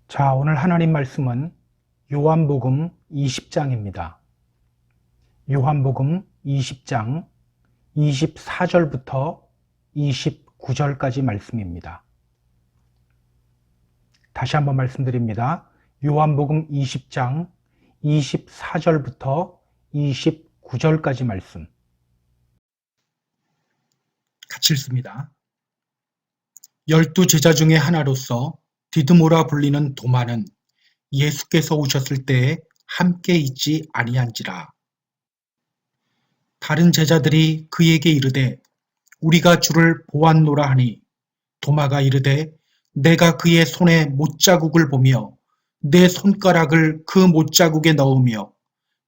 자, 오늘 하나님 말씀은 요한복음 20장입니다. 요한복음 20장 24절부터 29절까지 말씀입니다. 다시 한번 말씀드립니다. 요한복음 20장 24절부터 29절까지 말씀. 같이 읽습니다. 12 제자 중에 하나로서 디드모라 불리는 도마는 예수께서 오셨을 때에 함께 있지 아니한지라. 다른 제자들이 그에게 이르되 우리가 주를 보았노라 하니 도마가 이르되 내가 그의 손에 못자국을 보며 내 손가락을 그 못자국에 넣으며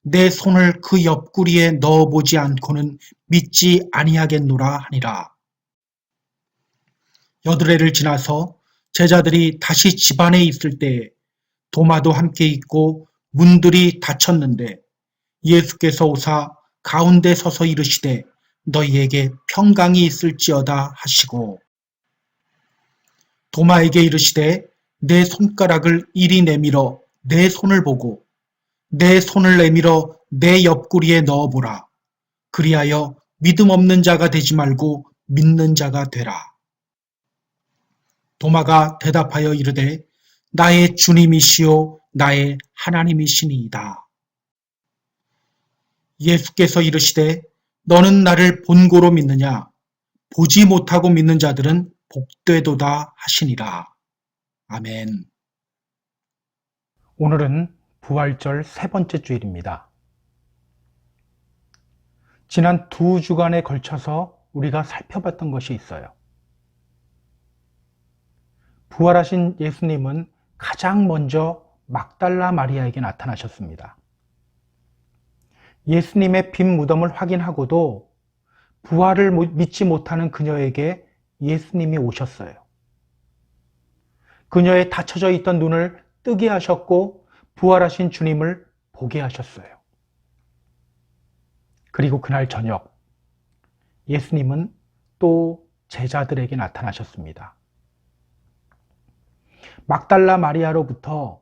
내 손을 그 옆구리에 넣어보지 않고는 믿지 아니하겠노라 하니라. 여드레를 지나서 제자들이 다시 집안에 있을 때에 도마도 함께 있고 문들이 닫혔는데 예수께서 오사 가운데 서서 이르시되 너희에게 평강이 있을지어다 하시고 도마에게 이르시되 내 손가락을 이리 내밀어 내 손을 보고 내 손을 내밀어 내 옆구리에 넣어보라. 그리하여 믿음 없는 자가 되지 말고 믿는 자가 되라. 도마가 대답하여 이르되 나의 주님이시요 나의 하나님이시니이다. 예수께서 이르시되 너는 나를 본고로 믿느냐? 보지 못하고 믿는 자들은 복되도다 하시니라. 아멘. 오늘은 부활절 세 번째 주일입니다. 지난 2주간에 걸쳐서 우리가 살펴봤던 것이 있어요. 부활하신 예수님은 가장 먼저 막달라 마리아에게 나타나셨습니다. 예수님의 빈 무덤을 확인하고도 부활을 믿지 못하는 그녀에게 예수님이 오셨어요. 그녀의 닫혀져 있던 눈을 뜨게 하셨고 부활하신 주님을 보게 하셨어요. 그리고 그날 저녁 예수님은 또 제자들에게 나타나셨습니다. 막달라 마리아로부터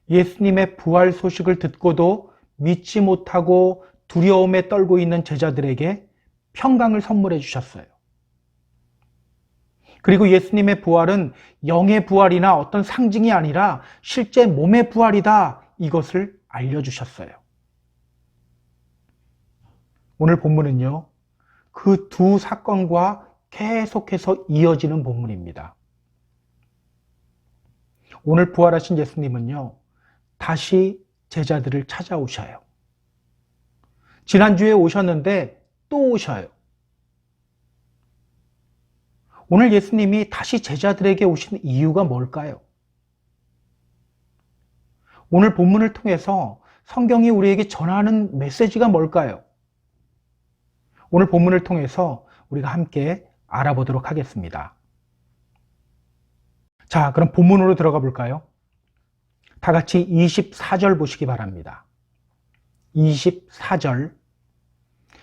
예수님의 부활 소식을 듣고도 믿지 못하고 두려움에 떨고 있는 제자들에게 평강을 선물해 주셨어요. 그리고 예수님의 부활은 영의 부활이나 어떤 상징이 아니라 실제 몸의 부활이다, 이것을 알려주셨어요. 오늘 본문은요, 그 두 사건과 계속해서 이어지는 본문입니다. 오늘 부활하신 예수님은요, 다시 제자들을 찾아오셔요. 지난주에 오셨는데 또 오셔요. 오늘 예수님이 다시 제자들에게 오신 이유가 뭘까요? 오늘 본문을 통해서 성경이 우리에게 전하는 메시지가 뭘까요? 오늘 본문을 통해서 우리가 함께 알아보도록 하겠습니다. 자, 그럼 본문으로 들어가 볼까요? 다 같이 24절 보시기 바랍니다. 24절.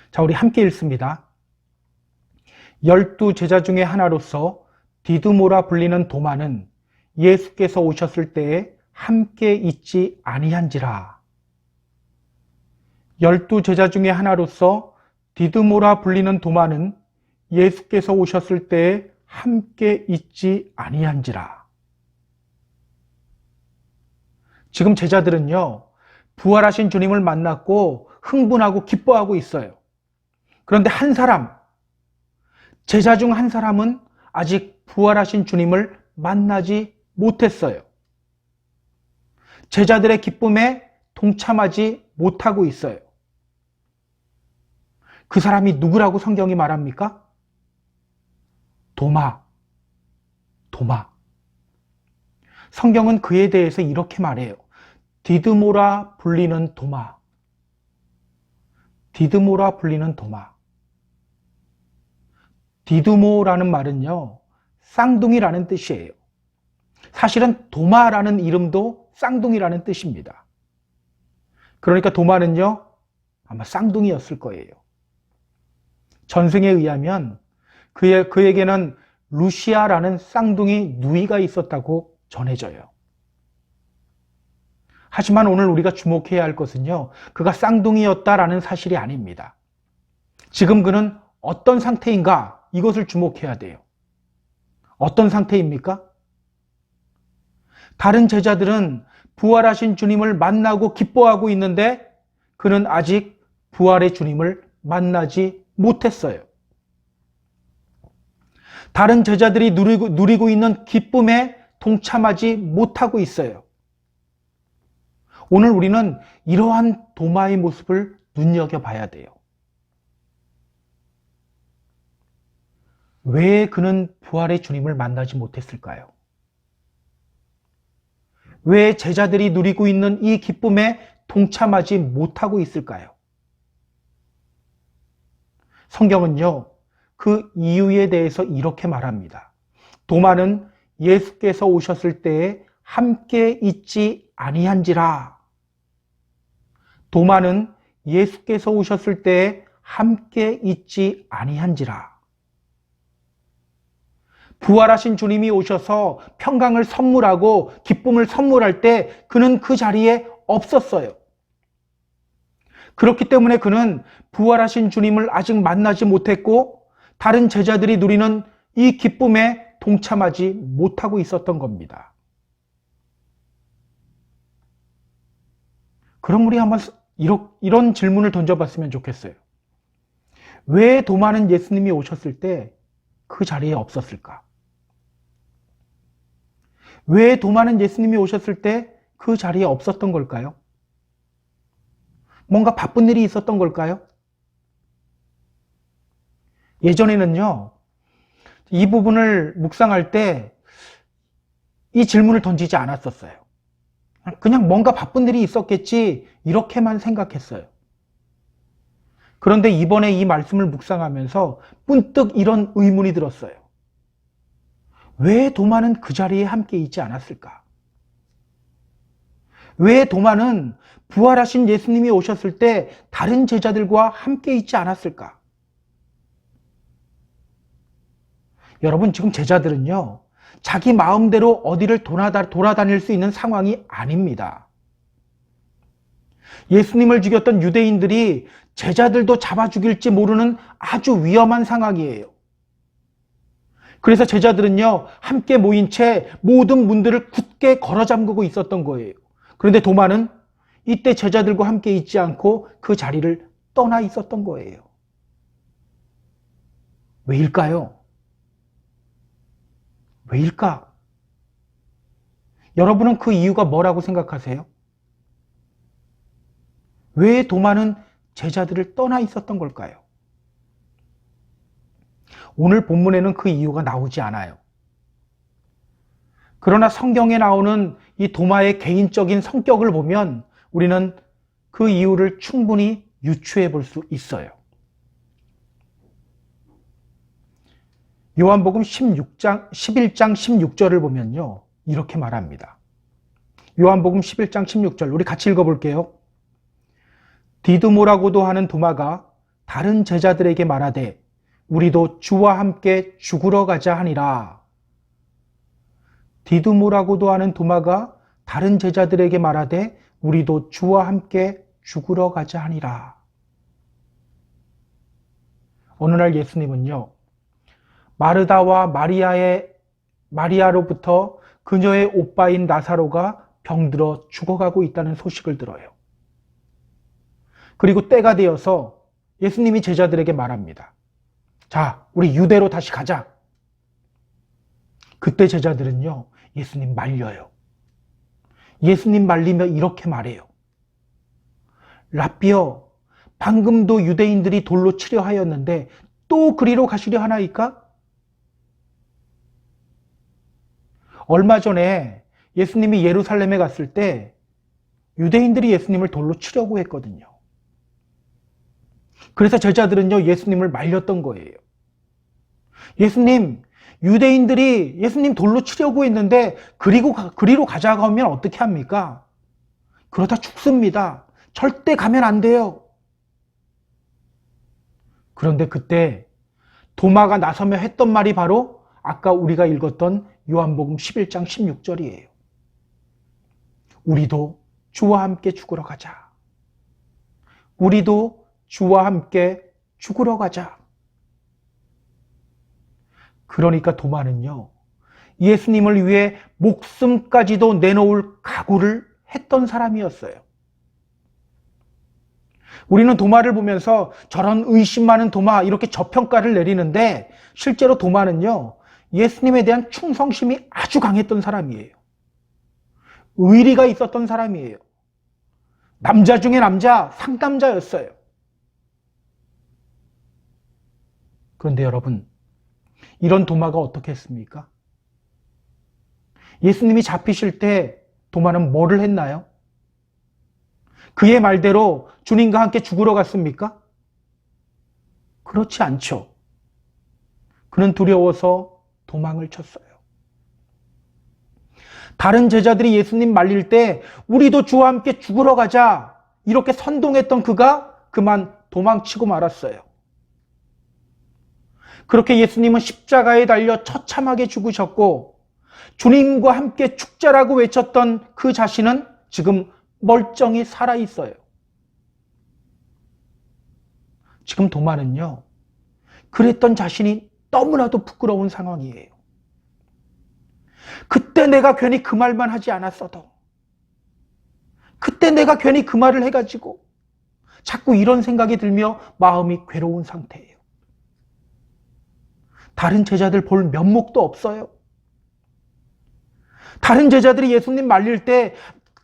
자, 우리 함께 읽습니다. 12 제자 중에 하나로서 디두모라 불리는 도마는 예수께서 오셨을 때에 함께 있지 아니한지라. 12 제자 중에 하나로서 디두모라 불리는 도마는 예수께서 오셨을 때에 함께 있지 아니한지라. 지금 제자들은요, 부활하신 주님을 만났고 흥분하고 기뻐하고 있어요. 그런데 한 사람, 제자 중 한 사람은 아직 부활하신 주님을 만나지 못했어요. 제자들의 기쁨에 동참하지 못하고 있어요. 그 사람이 누구라고 성경이 말합니까? 도마. 성경은 그에 대해서 이렇게 말해요. 디드모라 불리는 도마. 디드모라 불리는 도마. 디두모라는 말은요, 쌍둥이라는 뜻이에요. 사실은 도마라는 이름도 쌍둥이라는 뜻입니다. 그러니까 도마는요, 아마 쌍둥이였을 거예요. 전승에 의하면 그에게는 루시아라는 쌍둥이 누이가 있었다고 전해져요. 하지만 오늘 우리가 주목해야 할 것은요, 그가 쌍둥이였다라는 사실이 아닙니다. 지금 그는 어떤 상태인가? 이것을 주목해야 돼요. 어떤 상태입니까? 다른 제자들은 부활하신 주님을 만나고 기뻐하고 있는데 그는 아직 부활의 주님을 만나지 못했어요. 다른 제자들이 누리고 있는 기쁨에 동참하지 못하고 있어요. 오늘 우리는 이러한 도마의 모습을 눈여겨봐야 돼요. 왜 그는 부활의 주님을 만나지 못했을까요? 왜 제자들이 누리고 있는 이 기쁨에 동참하지 못하고 있을까요? 성경은요, 그 이유에 대해서 이렇게 말합니다. 도마는 예수께서 오셨을 때에 함께 있지 아니한지라. 도마는 예수께서 오셨을 때에 함께 있지 아니한지라. 부활하신 주님이 오셔서 평강을 선물하고 기쁨을 선물할 때 그는 그 자리에 없었어요. 그렇기 때문에 그는 부활하신 주님을 아직 만나지 못했고 다른 제자들이 누리는 이 기쁨에 동참하지 못하고 있었던 겁니다. 그럼 우리 한번 이런 질문을 던져봤으면 좋겠어요. 왜 도마는 예수님이 오셨을 때 그 자리에 없었을까? 왜 도마는 예수님이 오셨을 때 그 자리에 없었던 걸까요? 뭔가 바쁜 일이 있었던 걸까요? 예전에는요, 이 부분을 묵상할 때 이 질문을 던지지 않았었어요. 그냥 뭔가 바쁜 일이 있었겠지, 이렇게만 생각했어요. 그런데 이번에 이 말씀을 묵상하면서 문득 이런 의문이 들었어요. 왜 도마는 그 자리에 함께 있지 않았을까? 왜 도마는 부활하신 예수님이 오셨을 때 다른 제자들과 함께 있지 않았을까? 여러분, 지금 제자들은요, 자기 마음대로 어디를 돌아다닐 수 있는 상황이 아닙니다. 예수님을 죽였던 유대인들이 제자들도 잡아 죽일지 모르는 아주 위험한 상황이에요. 그래서 제자들은요, 함께 모인 채 모든 문들을 굳게 걸어 잠그고 있었던 거예요. 그런데 도마는 이때 제자들과 함께 있지 않고 그 자리를 떠나 있었던 거예요. 왜일까요? 왜일까? 여러분은 그 이유가 뭐라고 생각하세요? 왜 도마는 제자들을 떠나 있었던 걸까요? 오늘 본문에는 그 이유가 나오지 않아요. 그러나 성경에 나오는 이 도마의 개인적인 성격을 보면 우리는 그 이유를 충분히 유추해 볼 수 있어요. 요한복음 11장 16절을 보면요, 이렇게 말합니다. 요한복음 11장 16절, 우리 같이 읽어볼게요. 디두모라고도 하는 도마가 다른 제자들에게 말하되 우리도 주와 함께 죽으러 가자 하니라. 디두모라고도 하는 도마가 다른 제자들에게 말하되 우리도 주와 함께 죽으러 가자 하니라. 어느 날 예수님은요, 마르다와 마리아로부터 그녀의 오빠인 나사로가 병들어 죽어가고 있다는 소식을 들어요. 그리고 때가 되어서 예수님이 제자들에게 말합니다. 자, 우리 유대로 다시 가자. 그때 제자들은요, 예수님 말려요. 예수님 말리며 이렇게 말해요. 랍비여, 방금도 유대인들이 돌로 치려 하였는데 또 그리로 가시려 하나이까? 얼마 전에 예수님이 예루살렘에 갔을 때 유대인들이 예수님을 돌로 치려고 했거든요. 그래서 제자들은요, 예수님을 말렸던 거예요. 예수님, 유대인들이 예수님 돌로 치려고 했는데 그리로 가자고 하면 어떻게 합니까? 그러다 죽습니다. 절대 가면 안 돼요. 그런데 그때 도마가 나서며 했던 말이 바로 아까 우리가 읽었던 요한복음 11장 16절이에요. 우리도 주와 함께 죽으러 가자. 우리도 주와 함께 죽으러 가자. 그러니까 도마는요, 예수님을 위해 목숨까지도 내놓을 각오를 했던 사람이었어요. 우리는 도마를 보면서 저런 의심 많은 도마 이렇게 저평가를 내리는데, 실제로 도마는요, 예수님에 대한 충성심이 아주 강했던 사람이에요. 의리가 있었던 사람이에요. 남자 중에 남자, 상남자였어요. 그런데 여러분, 이런 도마가 어떻게 했습니까? 예수님이 잡히실 때 도마는 뭐를 했나요? 그의 말대로 주님과 함께 죽으러 갔습니까? 그렇지 않죠. 그는 두려워서 도망을 쳤어요. 다른 제자들이 예수님 말릴 때 우리도 주와 함께 죽으러 가자 이렇게 선동했던 그가 그만 도망치고 말았어요. 그렇게 예수님은 십자가에 달려 처참하게 죽으셨고, 주님과 함께 죽자라고 외쳤던 그 자신은 지금 멀쩡히 살아있어요. 지금 도마는요, 그랬던 자신이 너무나도 부끄러운 상황이에요. 그때 내가 괜히 그 말만 하지 않았어도, 그때 내가 괜히 그 말을 해가지고 자꾸 이런 생각이 들며 마음이 괴로운 상태예요. 다른 제자들 볼 면목도 없어요. 다른 제자들이 예수님 말릴 때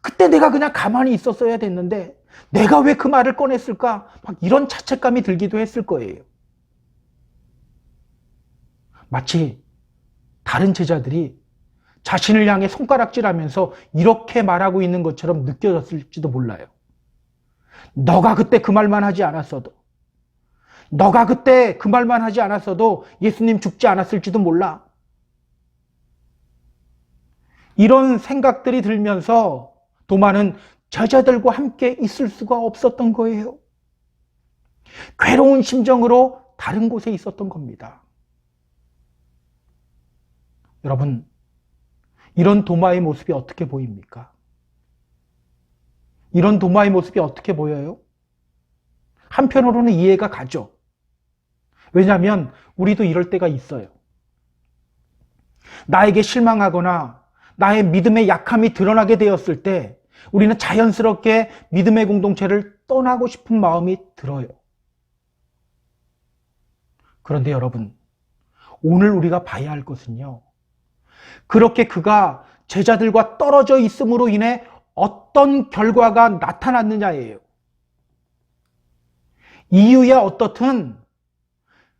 그때 내가 그냥 가만히 있었어야 됐는데 내가 왜 그 말을 꺼냈을까? 막 이런 자책감이 들기도 했을 거예요. 마치 다른 제자들이 자신을 향해 손가락질하면서 이렇게 말하고 있는 것처럼 느껴졌을지도 몰라요. 너가 그때 그 말만 하지 않았어도, 너가 그때 그 말만 하지 않았어도 예수님 죽지 않았을지도 몰라. 이런 생각들이 들면서 도마는 제자들과 함께 있을 수가 없었던 거예요. 괴로운 심정으로 다른 곳에 있었던 겁니다. 여러분, 이런 도마의 모습이 어떻게 보입니까? 이런 도마의 모습이 어떻게 보여요? 한편으로는 이해가 가죠. 왜냐하면 우리도 이럴 때가 있어요. 나에게 실망하거나 나의 믿음의 약함이 드러나게 되었을 때 우리는 자연스럽게 믿음의 공동체를 떠나고 싶은 마음이 들어요. 그런데 여러분, 오늘 우리가 봐야 할 것은요, 그렇게 그가 제자들과 떨어져 있음으로 인해 어떤 결과가 나타났느냐예요. 이유야 어떻든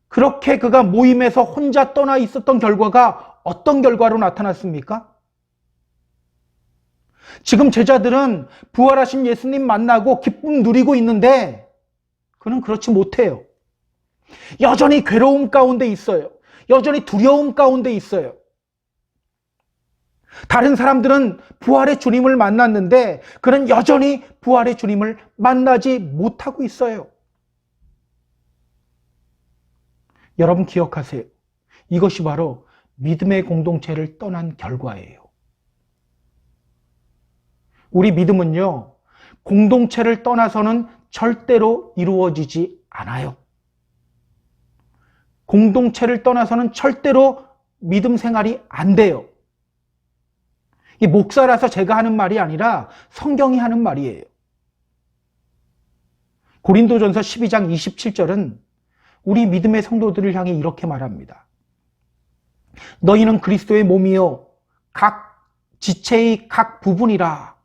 그렇게 그가 모임에서 혼자 떠나 있었던 결과가 어떤 결과로 나타났습니까? 지금 제자들은 부활하신 예수님 만나고 기쁨 누리고 있는데 그는 그렇지 못해요. 여전히 괴로움 가운데 있어요. 여전히 두려움 가운데 있어요. 다른 사람들은 부활의 주님을 만났는데 그는 여전히 부활의 주님을 만나지 못하고 있어요. 여러분 기억하세요. 이것이 바로 믿음의 공동체를 떠난 결과예요. 우리 믿음은요, 공동체를 떠나서는 절대로 이루어지지 않아요. 공동체를 떠나서는 절대로 믿음 생활이 안 돼요. 이 목사라서 제가 하는 말이 아니라 성경이 하는 말이에요. 고린도전서 12장 27절은 우리 믿음의 성도들을 향해 이렇게 말합니다. 너희는 그리스도의 몸이요 각 지체의 각 부분이라.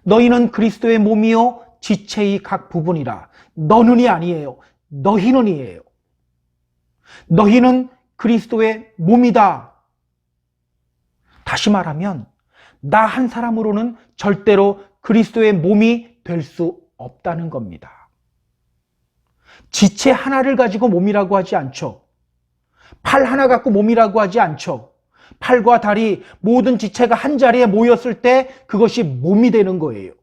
너희는 그리스도의 몸이요 지체의 각 부분이라. 너는이 아니에요. 너희는이에요. 너희는 그리스도의 몸이다. 다시 말하면 나 한 사람으로는 절대로 그리스도의 몸이 될 수 없다는 겁니다. 지체 하나를 가지고 몸이라고 하지 않죠. 팔 하나 갖고 몸이라고 하지 않죠. 팔과 다리 모든 지체가 한 자리에 모였을 때 그것이 몸이 되는 거예요.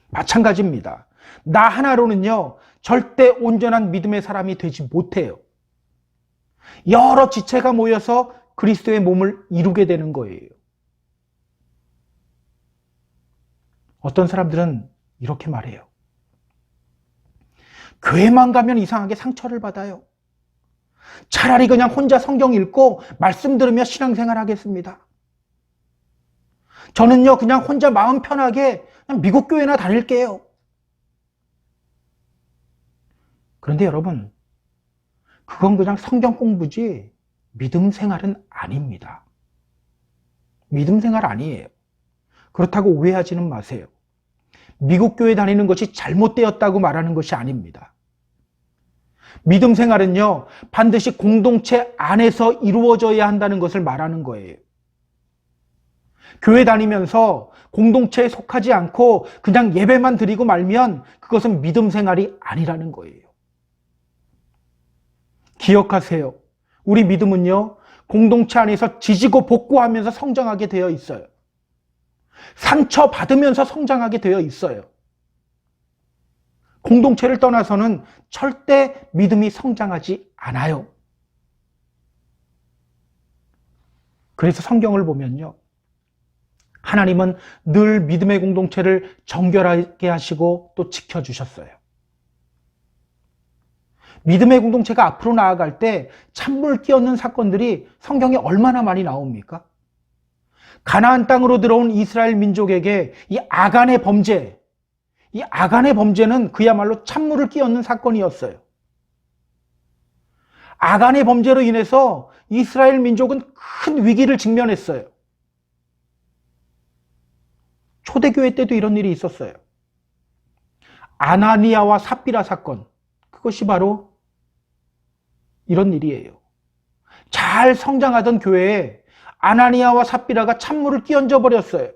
마찬가지입니다. 나 하나로는요 절대 온전한 믿음의 사람이 되지 못해요. 여러 지체가 모여서 그리스도의 몸을 이루게 되는 거예요. 어떤 사람들은 이렇게 말해요. 교회만 가면 이상하게 상처를 받아요. 차라리 그냥 혼자 성경 읽고 말씀 들으며 신앙생활 하겠습니다. 저는요, 그냥 혼자 마음 편하게 그냥 미국 교회나 다닐게요. 그런데 여러분, 그건 그냥 성경 공부지 믿음 생활은 아닙니다. 믿음 생활 아니에요. 그렇다고 오해하지는 마세요. 미국 교회 다니는 것이 잘못되었다고 말하는 것이 아닙니다. 믿음 생활은요, 반드시 공동체 안에서 이루어져야 한다는 것을 말하는 거예요. 교회 다니면서 공동체에 속하지 않고 그냥 예배만 드리고 말면 그것은 믿음 생활이 아니라는 거예요. 기억하세요. 우리 믿음은요, 공동체 안에서 지지고 볶고하면서 성장하게 되어 있어요. 상처받으면서 성장하게 되어 있어요. 공동체를 떠나서는 절대 믿음이 성장하지 않아요. 그래서 성경을 보면요, 하나님은 늘 믿음의 공동체를 정결하게 하시고 또 지켜주셨어요. 믿음의 공동체가 앞으로 나아갈 때 찬물 끼얹는 사건들이 성경에 얼마나 많이 나옵니까? 가나안 땅으로 들어온 이스라엘 민족에게 이 아간의 범죄는 그야말로 찬물을 끼얹는 사건이었어요. 아간의 범죄로 인해서 이스라엘 민족은 큰 위기를 직면했어요. 초대교회 때도 이런 일이 있었어요. 아나니아와 삽비라 사건, 그것이 바로 이런 일이에요. 잘 성장하던 교회에 아나니아와 삽비라가 찬물을 끼얹어 버렸어요.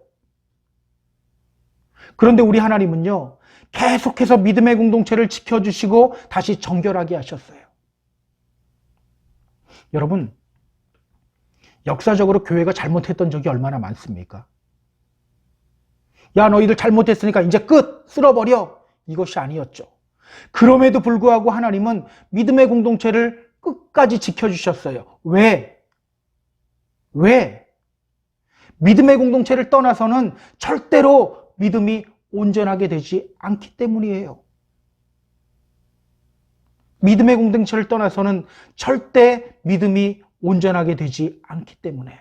그런데 우리 하나님은요, 계속해서 믿음의 공동체를 지켜주시고 다시 정결하게 하셨어요. 여러분, 역사적으로 교회가 잘못했던 적이 얼마나 많습니까? 야, 너희들 잘못했으니까 이제 끝! 쓸어버려! 이것이 아니었죠. 그럼에도 불구하고 하나님은 믿음의 공동체를 끝까지 지켜주셨어요. 왜? 믿음의 공동체를 떠나서는 절대로 믿음이 온전하게 되지 않기 때문이에요. 믿음의 공동체를 떠나서는 절대 믿음이 온전하게 되지 않기 때문에.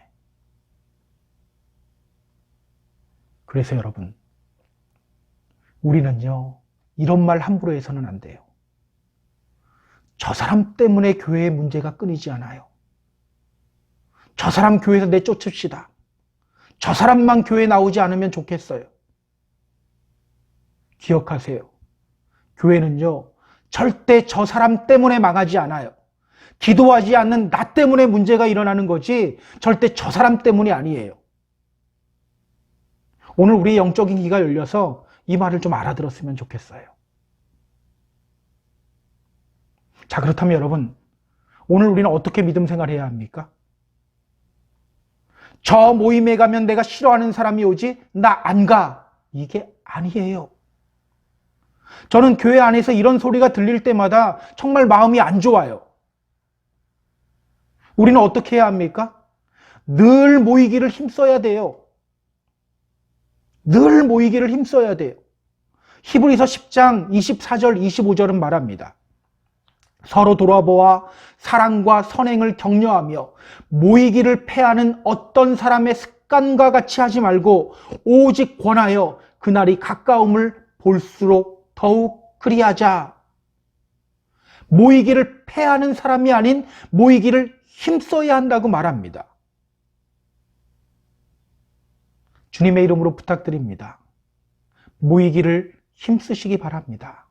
그래서 여러분, 우리는요, 이런 말 함부로 해서는 안 돼요. 저 사람 때문에 교회의 문제가 끊이지 않아요. 저 사람 교회에서 내쫓읍시다. 저 사람만 교회 나오지 않으면 좋겠어요. 기억하세요. 교회는요, 절대 저 사람 때문에 망하지 않아요. 기도하지 않는 나 때문에 문제가 일어나는 거지 절대 저 사람 때문이 아니에요. 오늘 우리의 영적인 귀가 열려서 이 말을 좀 알아들었으면 좋겠어요. 자, 그렇다면 여러분, 오늘 우리는 어떻게 믿음 생활해야 합니까? 저 모임에 가면 내가 싫어하는 사람이 오지 나 안 가. 이게 아니에요. 저는 교회 안에서 이런 소리가 들릴 때마다 정말 마음이 안 좋아요. 우리는 어떻게 해야 합니까? 늘 모이기를 힘써야 돼요. 늘 모이기를 힘써야 돼요. 히브리서 10장 24절 25절은 말합니다. 서로 돌아보아 사랑과 선행을 격려하며 모이기를 패하는 어떤 사람의 습관과 같이 하지 말고 오직 권하여 그날이 가까움을 볼수록 더욱 그리하자. 모이기를 패하는 사람이 아닌 모이기를 힘써야 한다고 말합니다. 주님의 이름으로 부탁드립니다. 모이기를 힘쓰시기 바랍니다.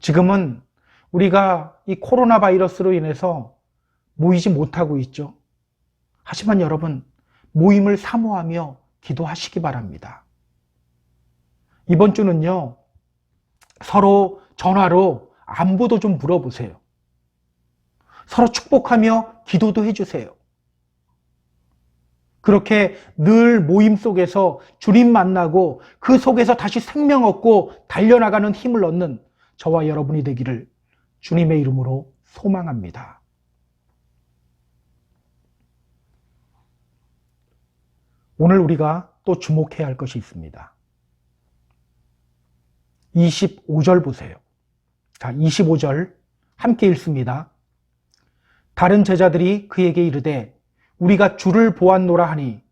지금은 우리가 이 코로나 바이러스로 인해서 모이지 못하고 있죠. 하지만 여러분, 모임을 사모하며 기도하시기 바랍니다. 이번 주는요, 서로 전화로 안부도 좀 물어보세요. 서로 축복하며 기도도 해주세요. 그렇게 늘 모임 속에서 주님 만나고 그 속에서 다시 생명 얻고 달려나가는 힘을 얻는 저와 여러분이 되기를 주님의 이름으로 소망합니다. 오늘 우리가 또 주목해야 할 것이 있습니다. 25절 보세요. 자, 25절 함께 읽습니다. 다른 제자들이 그에게 이르되 우리가 주를 보았노라 하니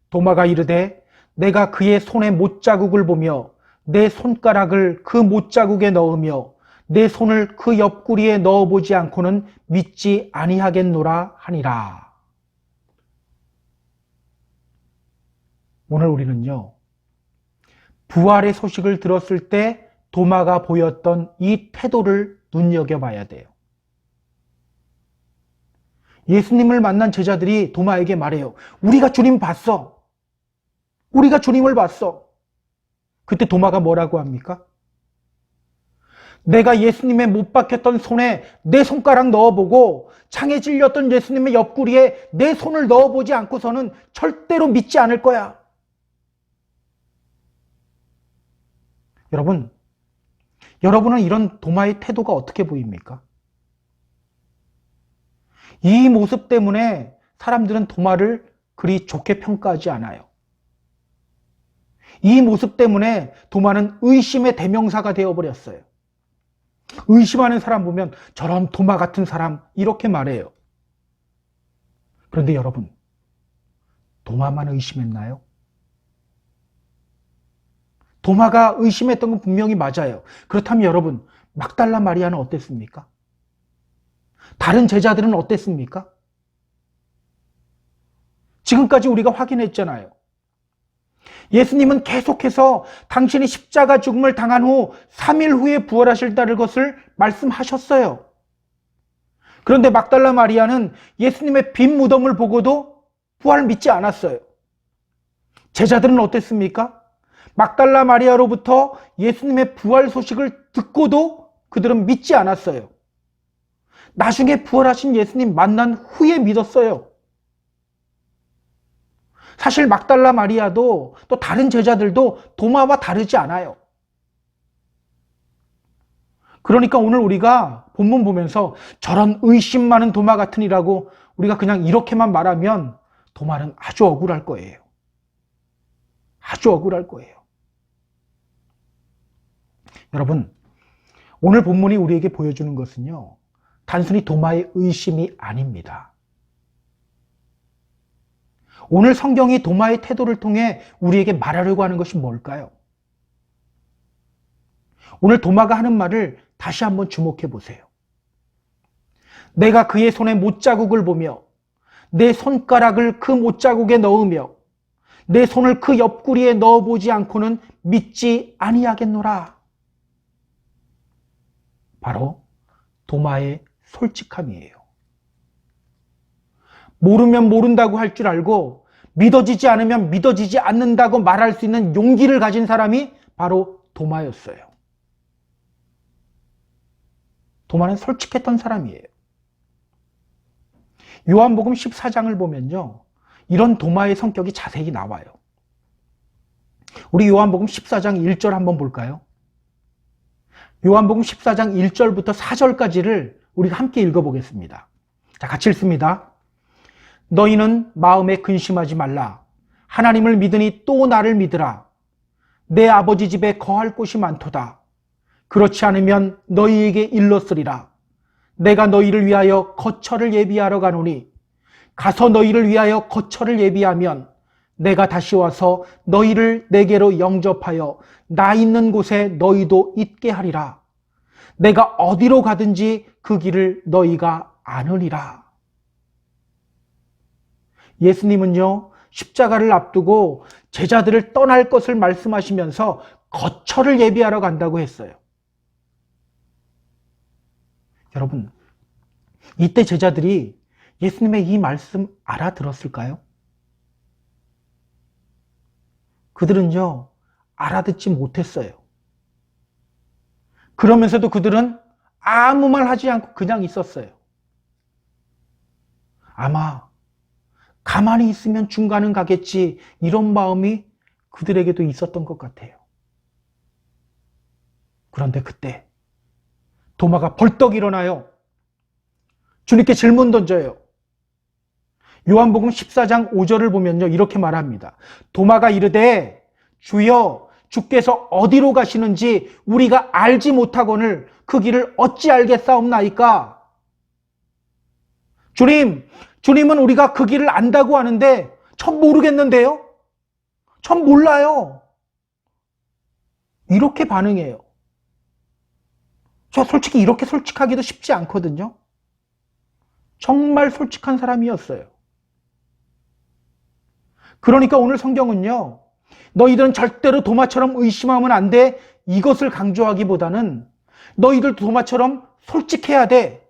도마가 이르되 내가 그의 손에 못자국을 보며 내 손가락을 그 못자국에 넣으며 내 손을 그 옆구리에 넣어보지 않고는 믿지 아니하겠노라 하니라. 오늘 우리는요, 부활의 소식을 들었을 때 도마가 보였던 이 태도를 눈여겨봐야 돼요. 예수님을 만난 제자들이 도마에게 말해요. 우리가 주님 봤어. 우리가 주님을 봤어. 그때 도마가 뭐라고 합니까? 내가 예수님의 못 박혔던 손에 내 손가락 넣어보고 창에 찔렸던 예수님의 옆구리에 내 손을 넣어보지 않고서는 절대로 믿지 않을 거야. 여러분은 이런 도마의 태도가 어떻게 보입니까? 이 모습 때문에 사람들은 도마를 그리 좋게 평가하지 않아요. 이 모습 때문에 도마는 의심의 대명사가 되어버렸어요. 의심하는 사람 보면 저런 도마 같은 사람 이렇게 말해요. 그런데 여러분, 도마만 의심했나요? 도마가 의심했던 건 분명히 맞아요. 그렇다면 여러분, 막달라 마리아는 어땠습니까? 다른 제자들은 어땠습니까? 지금까지 우리가 확인했잖아요. 예수님은 계속해서 당신이 십자가 죽음을 당한 후 3일 후에 부활하실 것을 말씀하셨어요. 그런데 막달라 마리아는 예수님의 빈 무덤을 보고도 부활을 믿지 않았어요. 제자들은 어땠습니까? 막달라 마리아로부터 예수님의 부활 소식을 듣고도 그들은 믿지 않았어요. 나중에 부활하신 예수님 만난 후에 믿었어요. 사실 막달라 마리아도 또 다른 제자들도 도마와 다르지 않아요. 그러니까 오늘 우리가 본문 보면서 저런 의심 많은 도마 같으니라고 우리가 그냥 이렇게만 말하면 도마는 아주 억울할 거예요. 아주 억울할 거예요. 여러분, 오늘 본문이 우리에게 보여주는 것은요, 단순히 도마의 의심이 아닙니다. 오늘 성경이 도마의 태도를 통해 우리에게 말하려고 하는 것이 뭘까요? 오늘 도마가 하는 말을 다시 한번 주목해 보세요. 내가 그의 손에 못자국을 보며 내 손가락을 그 못자국에 넣으며 내 손을 그 옆구리에 넣어보지 않고는 믿지 아니하겠노라. 바로 도마의 솔직함이에요. 모르면 모른다고 할 줄 알고 믿어지지 않으면 믿어지지 않는다고 말할 수 있는 용기를 가진 사람이 바로 도마였어요. 도마는 솔직했던 사람이에요. 요한복음 14장을 보면요, 이런 도마의 성격이 자세히 나와요. 우리 요한복음 14장 1절 한번 볼까요? 요한복음 14장 1절부터 4절까지를 우리가 함께 읽어보겠습니다. 자, 같이 읽습니다. 너희는 마음에 근심하지 말라. 하나님을 믿으니 또 나를 믿으라. 내 아버지 집에 거할 곳이 많도다. 그렇지 않으면 너희에게 일렀으리라. 내가 너희를 위하여 거처를 예비하러 가노니 가서 너희를 위하여 거처를 예비하면 내가 다시 와서 너희를 내게로 영접하여 나 있는 곳에 너희도 있게 하리라. 내가 어디로 가든지 그 길을 너희가 아느니라. 예수님은요, 십자가를 앞두고 제자들을 떠날 것을 말씀하시면서 거처를 예비하러 간다고 했어요. 여러분, 이때 제자들이 예수님의 이 말씀 알아들었을까요? 그들은요, 알아듣지 못했어요. 그러면서도 그들은 아무 말 하지 않고 그냥 있었어요. 아마 가만히 있으면 중간은 가겠지, 이런 마음이 그들에게도 있었던 것 같아요. 그런데 그때 도마가 벌떡 일어나요. 주님께 질문 던져요. 요한복음 14장 5절을 보면요, 이렇게 말합니다. 도마가 이르되 주여 주께서 어디로 가시는지 우리가 알지 못하거늘 그 길을 어찌 알겠사옵나이까? 주님은 우리가 그 길을 안다고 하는데 전 모르겠는데요? 전 몰라요. 이렇게 반응해요. 저 솔직히 이렇게 솔직하기도 쉽지 않거든요. 정말 솔직한 사람이었어요. 그러니까 오늘 성경은요, 너희들은 절대로 도마처럼 의심하면 안 돼. 이것을 강조하기보다는 너희들 도마처럼 솔직해야 돼.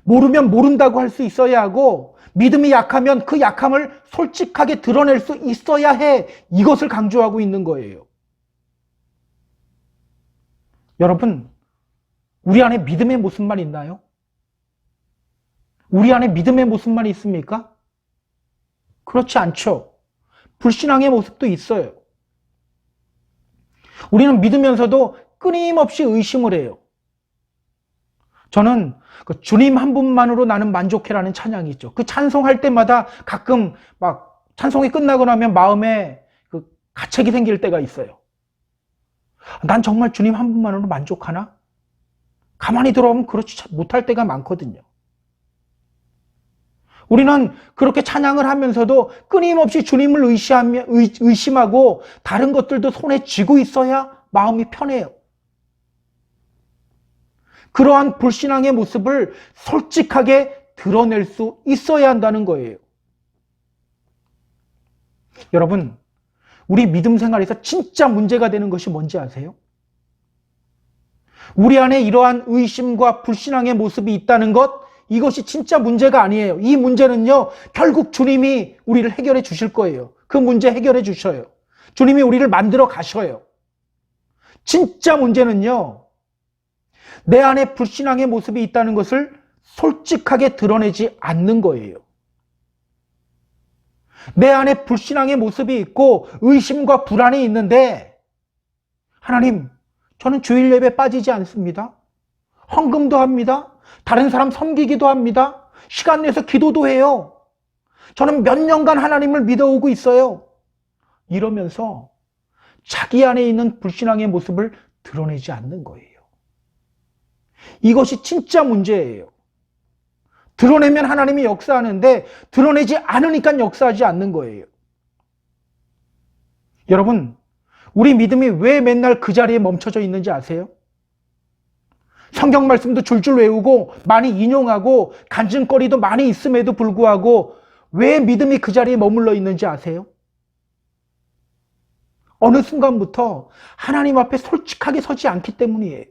모르면 모른다고 할 수 있어야 하고, 믿음이 약하면 그 약함을 솔직하게 드러낼 수 있어야 해. 이것을 강조하고 있는 거예요. 여러분, 우리 안에 믿음의 모습만 있나요? 우리 안에 믿음의 모습만 있습니까? 그렇지 않죠. 불신앙의 모습도 있어요. 우리는 믿으면서도 끊임없이 의심을 해요. 저는 그 주님 한 분만으로 나는 만족해라는 찬양이 있죠. 그 찬송할 때마다 가끔 막 찬송이 끝나고 나면 마음에 그 가책이 생길 때가 있어요. 난 정말 주님 한 분만으로 만족하나? 가만히 들어보면 그렇지 못할 때가 많거든요. 우리는 그렇게 찬양을 하면서도 끊임없이 주님을 의심하고 다른 것들도 손에 쥐고 있어야 마음이 편해요. 그러한 불신앙의 모습을 솔직하게 드러낼 수 있어야 한다는 거예요. 여러분, 우리 믿음 생활에서 진짜 문제가 되는 것이 뭔지 아세요? 우리 안에 이러한 의심과 불신앙의 모습이 있다는 것, 이것이 진짜 문제가 아니에요. 이 문제는요, 결국 주님이 우리를 해결해 주실 거예요. 그 문제 해결해 주셔요. 주님이 우리를 만들어 가셔요. 진짜 문제는요, 내 안에 불신앙의 모습이 있다는 것을 솔직하게 드러내지 않는 거예요. 내 안에 불신앙의 모습이 있고 의심과 불안이 있는데, 하나님, 저는 주일 예배 빠지지 않습니다. 헌금도 합니다. 다른 사람 섬기기도 합니다. 시간 내서 기도도 해요. 저는 몇 년간 하나님을 믿어오고 있어요. 이러면서 자기 안에 있는 불신앙의 모습을 드러내지 않는 거예요. 이것이 진짜 문제예요. 드러내면 하나님이 역사하는데 드러내지 않으니까 역사하지 않는 거예요. 여러분, 우리 믿음이 왜 맨날 그 자리에 멈춰져 있는지 아세요? 성경 말씀도 줄줄 외우고 많이 인용하고 간증거리도 많이 있음에도 불구하고 왜 믿음이 그 자리에 머물러 있는지 아세요? 어느 순간부터 하나님 앞에 솔직하게 서지 않기 때문이에요.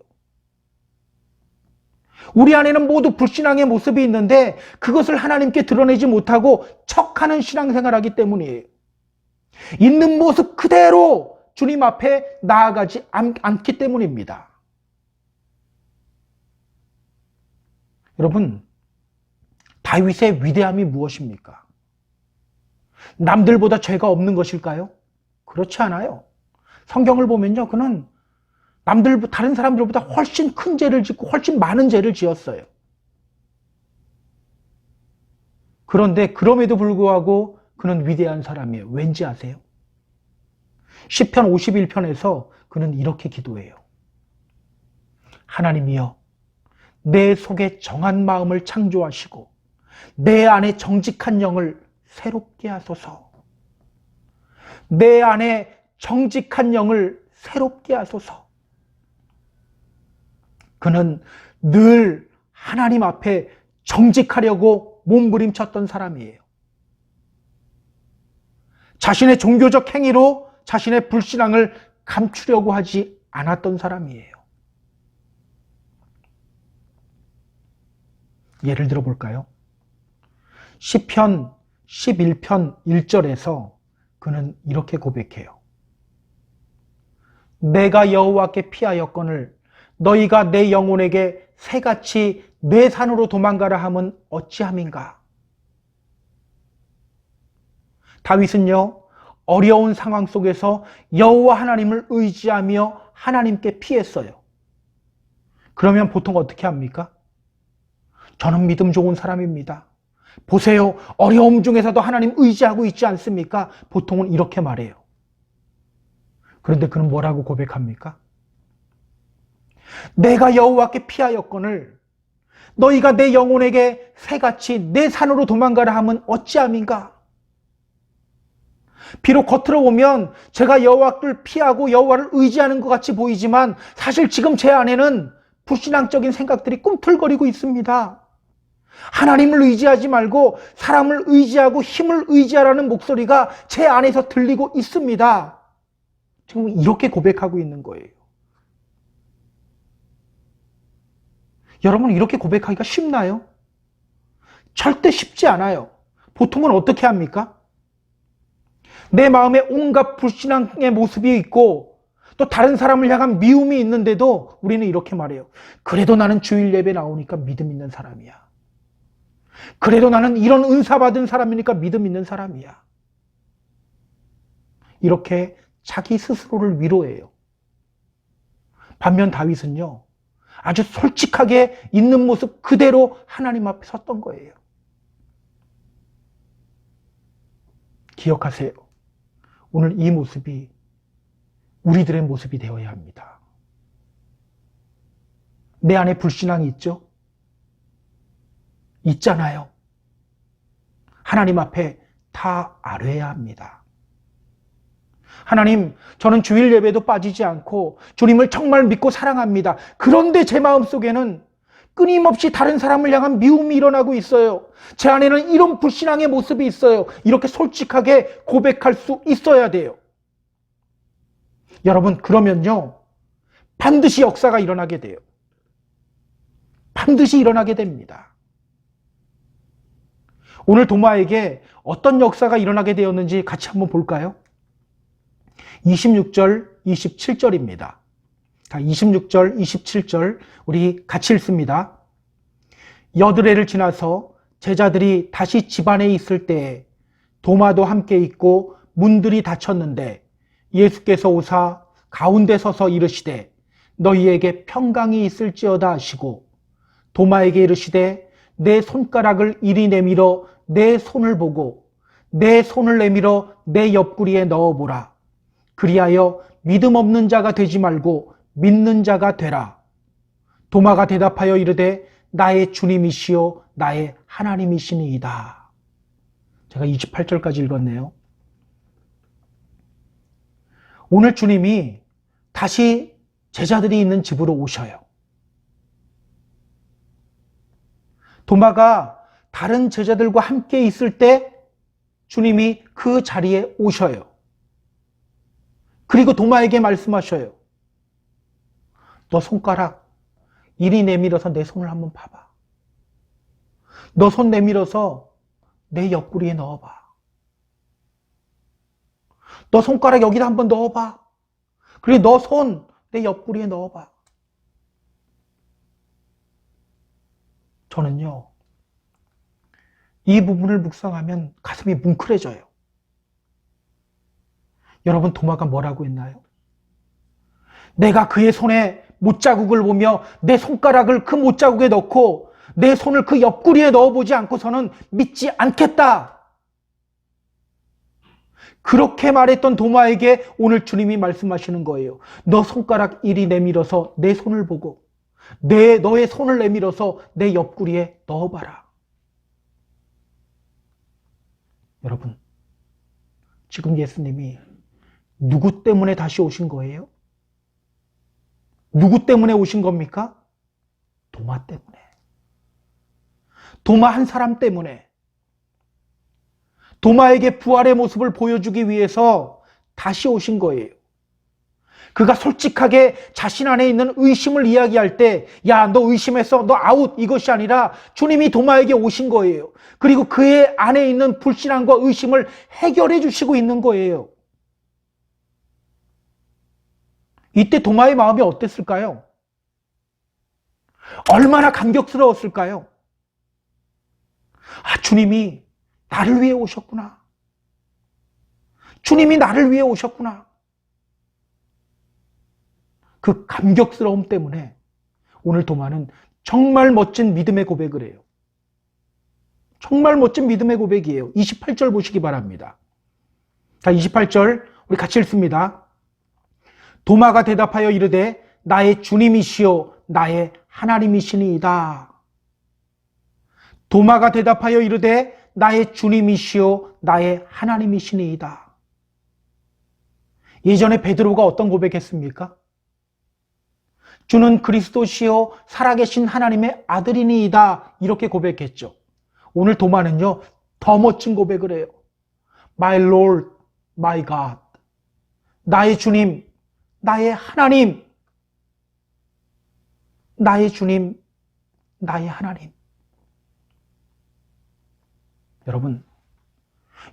우리 안에는 모두 불신앙의 모습이 있는데 그것을 하나님께 드러내지 못하고 척하는 신앙생활하기 때문이에요. 있는 모습 그대로 주님 앞에 나아가지 않기 때문입니다. 여러분, 다윗의 위대함이 무엇입니까? 남들보다 죄가 없는 것일까요? 그렇지 않아요. 성경을 보면요, 그는 다른 사람들보다 훨씬 큰 죄를 짓고 훨씬 많은 죄를 지었어요. 그런데 그럼에도 불구하고 그는 위대한 사람이에요. 왠지 아세요? 시편 51편에서 그는 이렇게 기도해요. 하나님이여, 내 속에 정한 마음을 창조하시고 내 안에 정직한 영을 새롭게 하소서. 내 안에 정직한 영을 새롭게 하소서. 그는 늘 하나님 앞에 정직하려고 몸부림쳤던 사람이에요. 자신의 종교적 행위로 자신의 불신앙을 감추려고 하지 않았던 사람이에요. 예를 들어 볼까요? 시편 11편 1절에서 그는 이렇게 고백해요. 내가 여호와께 피하였거늘 너희가 내 영혼에게 새같이 내 산으로 도망가라 함은 어찌함인가? 다윗은요, 어려운 상황 속에서 여호와 하나님을 의지하며 하나님께 피했어요. 그러면 보통 어떻게 합니까? 저는 믿음 좋은 사람입니다. 보세요. 어려움 중에서도 하나님 의지하고 있지 않습니까? 보통은 이렇게 말해요. 그런데 그는 뭐라고 고백합니까? 내가 여호와께 피하였거늘 너희가 내 영혼에게 새같이 내 산으로 도망가라 하면 어찌함인가? 비록 겉으로 보면 제가 여호와를 피하고 여호와를 의지하는 것 같이 보이지만 사실 지금 제 안에는 불신앙적인 생각들이 꿈틀거리고 있습니다. 하나님을 의지하지 말고 사람을 의지하고 힘을 의지하라는 목소리가 제 안에서 들리고 있습니다. 지금 이렇게 고백하고 있는 거예요. 여러분, 이렇게 고백하기가 쉽나요? 절대 쉽지 않아요. 보통은 어떻게 합니까? 내 마음에 온갖 불신앙의 모습이 있고 또 다른 사람을 향한 미움이 있는데도 우리는 이렇게 말해요. 그래도 나는 주일 예배 나오니까 믿음 있는 사람이야. 그래도 나는 이런 은사 받은 사람이니까 믿음 있는 사람이야. 이렇게 자기 스스로를 위로해요. 반면 다윗은요, 아주 솔직하게 있는 모습 그대로 하나님 앞에 섰던 거예요. 기억하세요. 오늘 이 모습이 우리들의 모습이 되어야 합니다. 내 안에 불신앙이 있죠? 있잖아요. 하나님 앞에 다 아뢰야 합니다. 하나님, 저는 주일 예배도 빠지지 않고 주님을 정말 믿고 사랑합니다. 그런데 제 마음속에는 끊임없이 다른 사람을 향한 미움이 일어나고 있어요. 제 안에는 이런 불신앙의 모습이 있어요. 이렇게 솔직하게 고백할 수 있어야 돼요. 여러분, 그러면요, 반드시 역사가 일어나게 돼요. 반드시 일어나게 됩니다. 오늘 도마에게 어떤 역사가 일어나게 되었는지 같이 한번 볼까요? 26절, 27절입니다. 26절, 27절 우리 같이 읽습니다. 여드레를 지나서 제자들이 다시 집안에 있을 때에 도마도 함께 있고 문들이 닫혔는데 예수께서 오사 가운데 서서 이르시되 너희에게 평강이 있을지어다 하시고 도마에게 이르시되 내 손가락을 이리 내밀어 내 손을 보고 내 손을 내밀어 내 옆구리에 넣어보라. 그리하여 믿음 없는 자가 되지 말고 믿는 자가 되라. 도마가 대답하여 이르되 나의 주님이시요 나의 하나님이시니이다. 제가 28절까지 읽었네요. 오늘 주님이 다시 제자들이 있는 집으로 오셔요. 도마가 다른 제자들과 함께 있을 때 주님이 그 자리에 오셔요. 그리고 도마에게 말씀하셔요. 너 손가락 이리 내밀어서 내 손을 한번 봐봐. 너 손 내밀어서 내 옆구리에 넣어봐. 너 손가락 여기다 한번 넣어봐. 그리고 너 손 내 옆구리에 넣어봐. 저는요, 이 부분을 묵상하면 가슴이 뭉클해져요. 여러분, 도마가 뭐라고 했나요? 내가 그의 손에 못자국을 보며 내 손가락을 그 못자국에 넣고 내 손을 그 옆구리에 넣어보지 않고서는 믿지 않겠다. 그렇게 말했던 도마에게 오늘 주님이 말씀하시는 거예요. 너 손가락 이리 내밀어서 내 손을 보고 너의 손을 내밀어서 내 옆구리에 넣어봐라. 여러분, 지금 예수님이 누구 때문에 다시 오신 거예요? 누구 때문에 오신 겁니까? 도마 때문에. 도마 한 사람 때문에. 도마에게 부활의 모습을 보여주기 위해서 다시 오신 거예요. 그가 솔직하게 자신 안에 있는 의심을 이야기할 때, 야, 너 의심했어, 너 아웃, 이것이 아니라 주님이 도마에게 오신 거예요. 그리고 그의 안에 있는 불신앙과 의심을 해결해 주시고 있는 거예요. 이때 도마의 마음이 어땠을까요? 얼마나 감격스러웠을까요? 아, 주님이 나를 위해 오셨구나. 주님이 나를 위해 오셨구나. 그 감격스러움 때문에 오늘 도마는 정말 멋진 믿음의 고백을 해요. 정말 멋진 믿음의 고백이에요. 28절 보시기 바랍니다. 자, 28절 우리 같이 읽습니다. 도마가 대답하여 이르되 나의 주님이시요 나의 하나님이시니이다. 도마가 대답하여 이르되 나의 주님이시요 나의 하나님이시니이다. 예전에 베드로가 어떤 고백했습니까? 주는 그리스도시요 살아계신 하나님의 아들이니이다. 이렇게 고백했죠. 오늘 도마는요 더 멋진 고백을 해요. My Lord, my God. 나의 주님, 나의 하나님. 나의 주님, 나의 하나님. 여러분,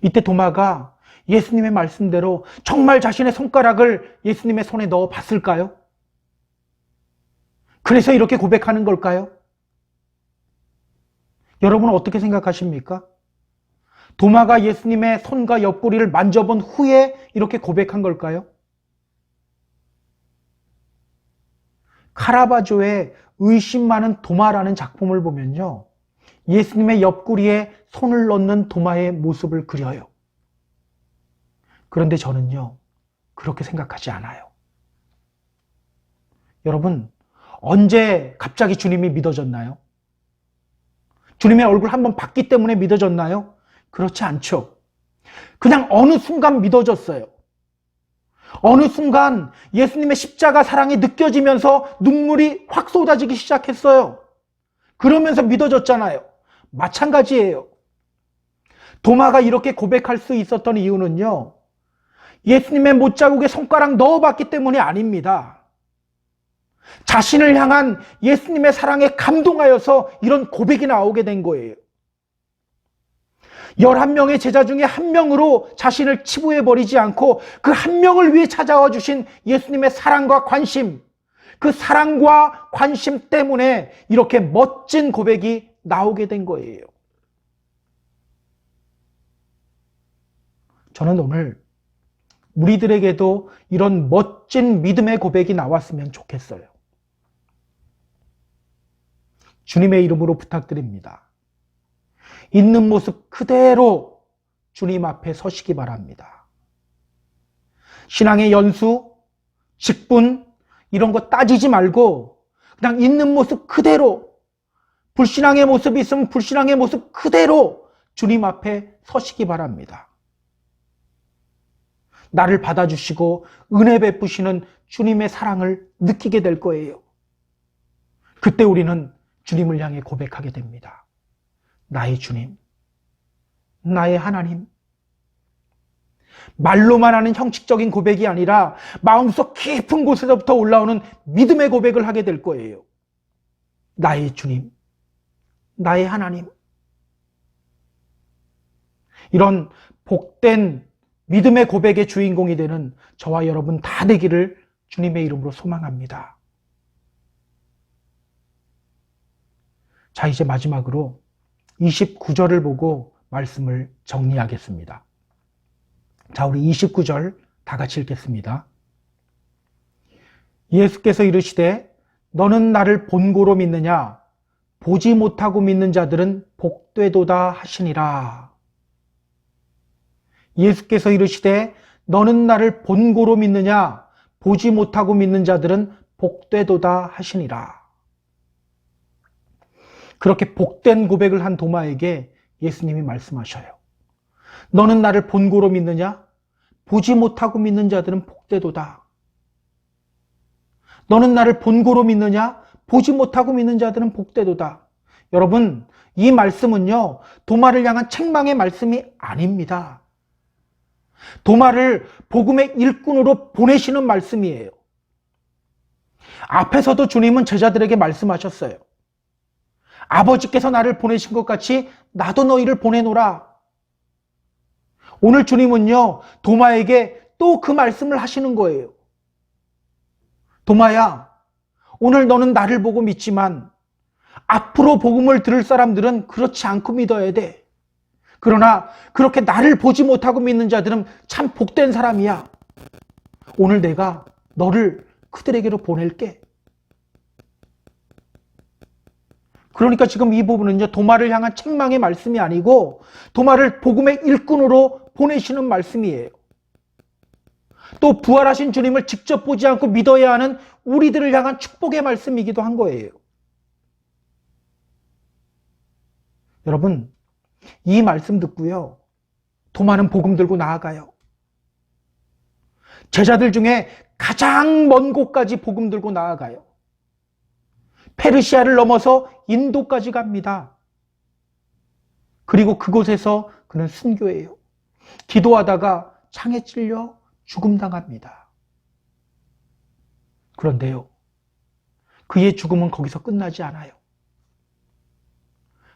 이때 도마가 예수님의 말씀대로 정말 자신의 손가락을 예수님의 손에 넣어 봤을까요? 그래서 이렇게 고백하는 걸까요? 여러분은 어떻게 생각하십니까? 도마가 예수님의 손과 옆구리를 만져본 후에 이렇게 고백한 걸까요? 카라바조의 의심 많은 도마라는 작품을 보면요, 예수님의 옆구리에 손을 넣는 도마의 모습을 그려요. 그런데 저는요, 그렇게 생각하지 않아요. 여러분, 언제 갑자기 주님이 믿어졌나요? 주님의 얼굴 한번 봤기 때문에 믿어졌나요? 그렇지 않죠. 그냥 어느 순간 믿어졌어요. 어느 순간 예수님의 십자가 사랑이 느껴지면서 눈물이 확 쏟아지기 시작했어요. 그러면서 믿어졌잖아요. 마찬가지예요. 도마가 이렇게 고백할 수 있었던 이유는요, 예수님의 못자국에 손가락 넣어봤기 때문이 아닙니다. 자신을 향한 예수님의 사랑에 감동하여서 이런 고백이 나오게 된 거예요. 11명의 제자 중에 한 명으로 자신을 치부해버리지 않고 그 한 명을 위해 찾아와 주신 예수님의 사랑과 관심, 그 사랑과 관심 때문에 이렇게 멋진 고백이 나오게 된 거예요. 저는 오늘 우리들에게도 이런 멋진 믿음의 고백이 나왔으면 좋겠어요. 주님의 이름으로 부탁드립니다. 있는 모습 그대로 주님 앞에 서시기 바랍니다. 신앙의 연수, 직분 이런 거 따지지 말고 그냥 있는 모습 그대로, 불신앙의 모습이 있으면 불신앙의 모습 그대로 주님 앞에 서시기 바랍니다. 나를 받아주시고 은혜 베푸시는 주님의 사랑을 느끼게 될 거예요. 그때 우리는 주님을 향해 고백하게 됩니다. 나의 주님, 나의 하나님. 말로만 하는 형식적인 고백이 아니라 마음속 깊은 곳에서부터 올라오는 믿음의 고백을 하게 될 거예요. 나의 주님, 나의 하나님. 이런 복된 믿음의 고백의 주인공이 되는 저와 여러분 다 되기를 주님의 이름으로 소망합니다. 자, 이제 마지막으로 29절을 보고 말씀을 정리하겠습니다. 자, 우리 29절 다 같이 읽겠습니다. 예수께서 이르시되 너는 나를 본고로 믿느냐? 보지 못하고 믿는 자들은 복되도다 하시니라. 예수께서 이르시되 너는 나를 본고로 믿느냐? 보지 못하고 믿는 자들은 복되도다 하시니라. 그렇게 복된 고백을 한 도마에게 예수님이 말씀하셔요. 너는 나를 본고로 믿느냐? 보지 못하고 믿는 자들은 복되도다. 너는 나를 본고로 믿느냐? 보지 못하고 믿는 자들은 복되도다. 여러분, 이 말씀은요, 도마를 향한 책망의 말씀이 아닙니다. 도마를 복음의 일꾼으로 보내시는 말씀이에요. 앞에서도 주님은 제자들에게 말씀하셨어요. 아버지께서 나를 보내신 것 같이 나도 너희를 보내노라. 오늘 주님은요, 도마에게 또 그 말씀을 하시는 거예요. 도마야, 오늘 너는 나를 보고 믿지만 앞으로 복음을 들을 사람들은 그렇지 않고 믿어야 돼. 그러나 그렇게 나를 보지 못하고 믿는 자들은 참 복된 사람이야. 오늘 내가 너를 그들에게로 보낼게. 그러니까 지금 이 부분은요, 도마를 향한 책망의 말씀이 아니고 도마를 복음의 일꾼으로 보내시는 말씀이에요. 또 부활하신 주님을 직접 보지 않고 믿어야 하는 우리들을 향한 축복의 말씀이기도 한 거예요. 여러분, 이 말씀 듣고요, 도마는 복음 들고 나아가요. 제자들 중에 가장 먼 곳까지 복음 들고 나아가요. 페르시아를 넘어서 인도까지 갑니다. 그리고 그곳에서 그는 순교해요. 기도하다가 창에 찔려 죽음당합니다. 그런데요, 그의 죽음은 거기서 끝나지 않아요.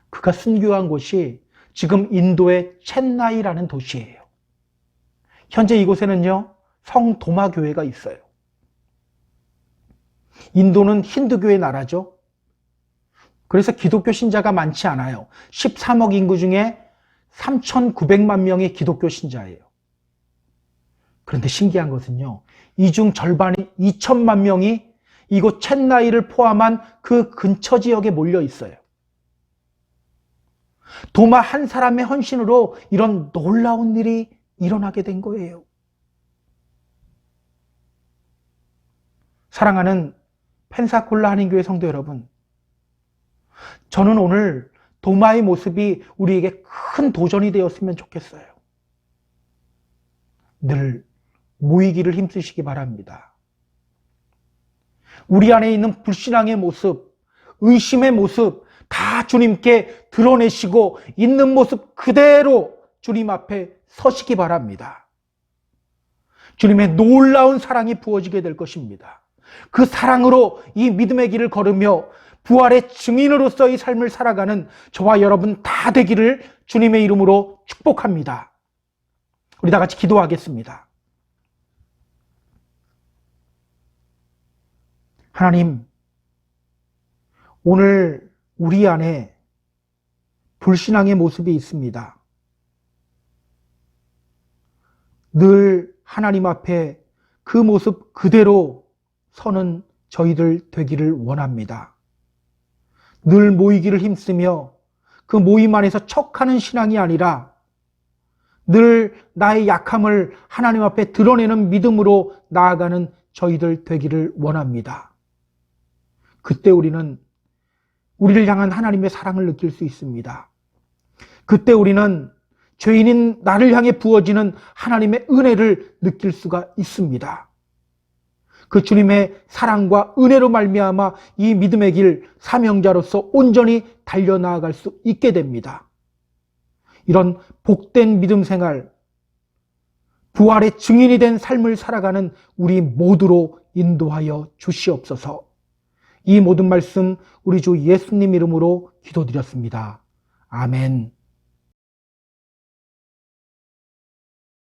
그가 순교한 곳이 지금 인도의 첸나이라는 도시예요. 현재 이곳에는요, 성도마교회가 있어요. 인도는 힌두교의 나라죠. 그래서 기독교 신자가 많지 않아요. 13억 인구 중에 3,900만 명이 기독교 신자예요. 그런데 신기한 것은요, 이 중 절반이 2천만 명이 이곳 첸나이를 포함한 그 근처 지역에 몰려 있어요. 도마 한 사람의 헌신으로 이런 놀라운 일이 일어나게 된 거예요. 사랑하는 펜사콜라 한인교회 성도 여러분, 저는 오늘 도마의 모습이 우리에게 큰 도전이 되었으면 좋겠어요. 늘 모이기를 힘쓰시기 바랍니다. 우리 안에 있는 불신앙의 모습, 의심의 모습 다 주님께 드러내시고 있는 모습 그대로 주님 앞에 서시기 바랍니다. 주님의 놀라운 사랑이 부어지게 될 것입니다. 그 사랑으로 이 믿음의 길을 걸으며 부활의 증인으로서의 삶을 살아가는 저와 여러분 다 되기를 주님의 이름으로 축복합니다. 우리 다 같이 기도하겠습니다. 하나님, 오늘 우리 안에 불신앙의 모습이 있습니다. 늘 하나님 앞에 그 모습 그대로 서는 저희들 되기를 원합니다. 늘 모이기를 힘쓰며 그 모임 안에서 척하는 신앙이 아니라 늘 나의 약함을 하나님 앞에 드러내는 믿음으로 나아가는 저희들 되기를 원합니다. 그때 우리는 우리를 향한 하나님의 사랑을 느낄 수 있습니다. 그때 우리는 죄인인 나를 향해 부어지는 하나님의 은혜를 느낄 수가 있습니다. 그 주님의 사랑과 은혜로 말미암아 이 믿음의 길 사명자로서 온전히 달려나아갈 수 있게 됩니다. 이런 복된 믿음 생활, 부활의 증인이 된 삶을 살아가는 우리 모두로 인도하여 주시옵소서. 이 모든 말씀 우리 주 예수님 이름으로 기도드렸습니다. 아멘.